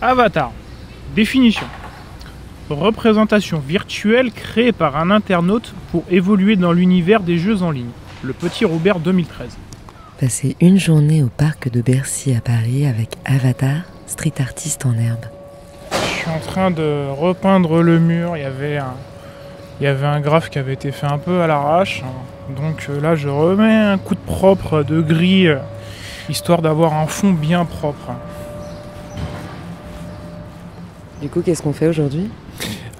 Avatar. Définition. Représentation virtuelle créée par un internaute pour évoluer dans l'univers des jeux en ligne. Le Petit Robert 2013. Passer une journée au parc de Bercy à Paris avec Avatar, street artiste en herbe. Je suis en train de repeindre le mur. Il y avait un graphe qui avait été fait un peu à l'arrache. Donc là, je remets un coup de propre de gris, histoire d'avoir un fond bien propre. Du coup, qu'est-ce qu'on fait aujourd'hui ?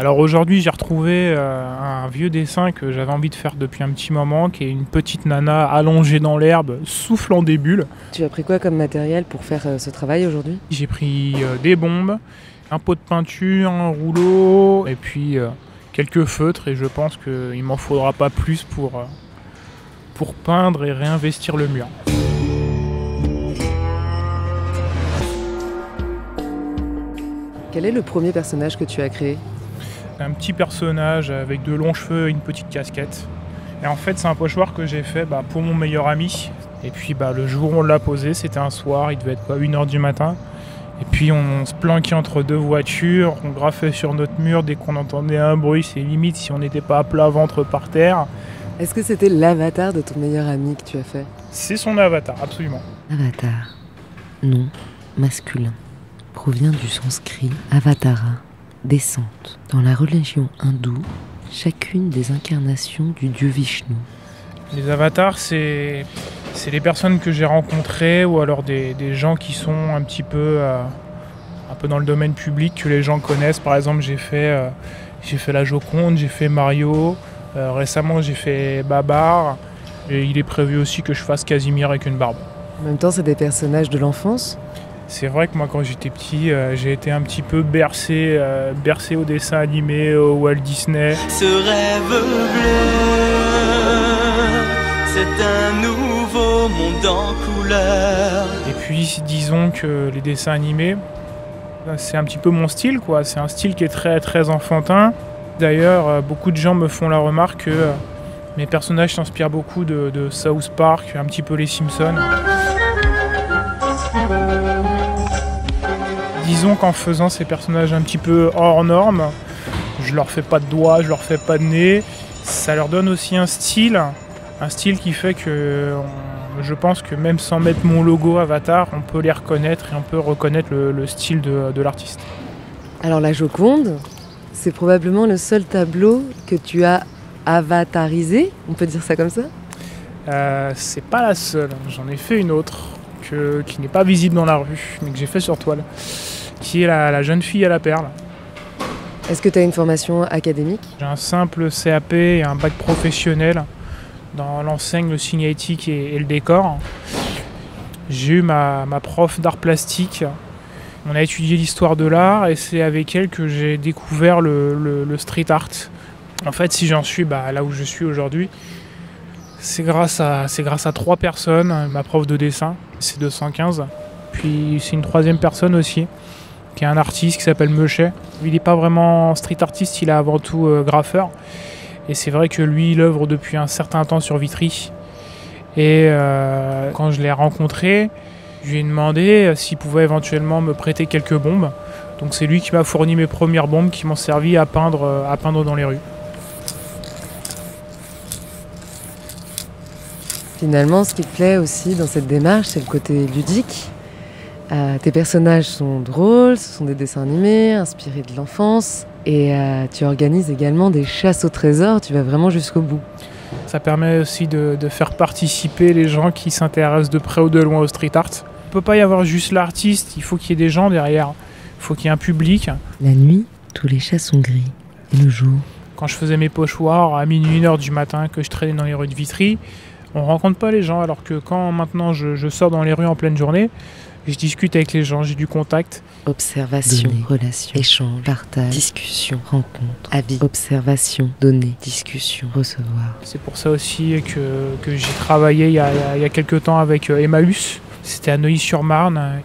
Alors aujourd'hui, j'ai retrouvé un vieux dessin que j'avais envie de faire depuis un petit moment, qui est une petite nana allongée dans l'herbe, soufflant des bulles. Tu as pris quoi comme matériel pour faire ce travail aujourd'hui ? J'ai pris des bombes, un pot de peinture, un rouleau, et puis quelques feutres, et je pense qu'il m'en faudra pas plus pour peindre et réinvestir le mur. Quel est le premier personnage que tu as créé ? Un petit personnage avec de longs cheveux et une petite casquette. Et en fait, c'est un pochoir que j'ai fait pour mon meilleur ami. Et puis le jour où on l'a posé, c'était un soir, il devait être 1h du matin. Et puis on se planquait entre deux voitures, on graffait sur notre mur dès qu'on entendait un bruit, c'est limite si on n'était pas à plat ventre par terre. Est-ce que c'était l'avatar de ton meilleur ami que tu as fait ? C'est son avatar, absolument. Avatar, nom masculin, provient du sanskrit avatara, descente. Dans la religion hindoue, chacune des incarnations du dieu Vishnu. Les avatars, c'est les personnes que j'ai rencontrées ou alors des gens qui sont un peu dans le domaine public, que les gens connaissent. Par exemple, j'ai fait la Joconde, j'ai fait Mario, récemment j'ai fait Babar, et il est prévu aussi que je fasse Casimir avec une barbe. En même temps, c'est des personnages de l'enfance ? C'est vrai que moi, quand j'étais petit, j'ai été un petit peu bercé au dessin animé, au Walt Disney. Ce rêve bleu, c'est un nouveau monde en couleur. Et puis, disons que les dessins animés, c'est un petit peu mon style, quoi. C'est un style qui est très, très enfantin. D'ailleurs, beaucoup de gens me font la remarque que mes personnages s'inspirent beaucoup de South Park, un petit peu les Simpsons. Disons qu'en faisant ces personnages un petit peu hors normes, je leur fais pas de doigts, je leur fais pas de nez, ça leur donne aussi un style qui fait que je pense que même sans mettre mon logo Avatar, on peut les reconnaître et on peut reconnaître le style de l'artiste. Alors la Joconde, c'est probablement le seul tableau que tu as avatarisé, on peut dire ça comme ça ? C'est pas la seule, j'en ai fait une autre qui n'est pas visible dans la rue, mais que j'ai fait sur toile, qui est la jeune fille à la perle. Est-ce que tu as une formation académique ? J'ai un simple CAP et un bac professionnel dans l'enseigne, le signalétique et le décor. J'ai eu ma prof d'art plastique. On a étudié l'histoire de l'art et c'est avec elle que j'ai découvert le street art. En fait, si j'en suis là où je suis aujourd'hui, c'est grâce à 3 personnes. Ma prof de dessin, c'est 215. Puis c'est une 3e personne aussi, qui est un artiste qui s'appelle Meuchet. Il n'est pas vraiment street artiste, il est avant tout graffeur. Et c'est vrai que lui, il œuvre depuis un certain temps sur Vitry. Et quand je l'ai rencontré, je lui ai demandé s'il pouvait éventuellement me prêter quelques bombes. Donc c'est lui qui m'a fourni mes premières bombes qui m'ont servi à peindre dans les rues. Finalement, ce qui te plaît aussi dans cette démarche, c'est le côté ludique. Tes personnages sont drôles, ce sont des dessins animés, inspirés de l'enfance. Et tu organises également des chasses au trésor, tu vas vraiment jusqu'au bout. Ça permet aussi de faire participer les gens qui s'intéressent de près ou de loin au street art. Il ne peut pas y avoir juste l'artiste, il faut qu'il y ait des gens derrière. Il faut qu'il y ait un public. La nuit, tous les chats sont gris. Et le jour ? Quand je faisais mes pochoirs à minuit, 1h du matin, que je traînais dans les rues de Vitry, on rencontre pas les gens, alors que quand maintenant je sors dans les rues en pleine journée, je discute avec les gens, j'ai du contact. Observation, donner, relation, échange, partage, discussion, rencontre, avis, observation, donner, discussion, recevoir. C'est pour ça aussi que j'ai travaillé il y a quelques temps avec Emmaüs. C'était à Neuilly-sur-Marne.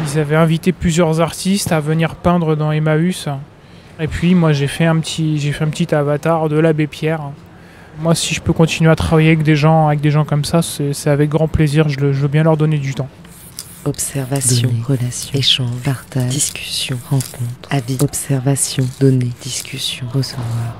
Ils avaient invité plusieurs artistes à venir peindre dans Emmaüs. Et puis moi j'ai fait un petit avatar de l'abbé Pierre. Moi, si je peux continuer à travailler avec des gens comme ça, c'est avec grand plaisir, je veux bien leur donner du temps. observation, donner, relation, échange, partage, discussion, rencontre, avis, observation, donner, discussion, recevoir.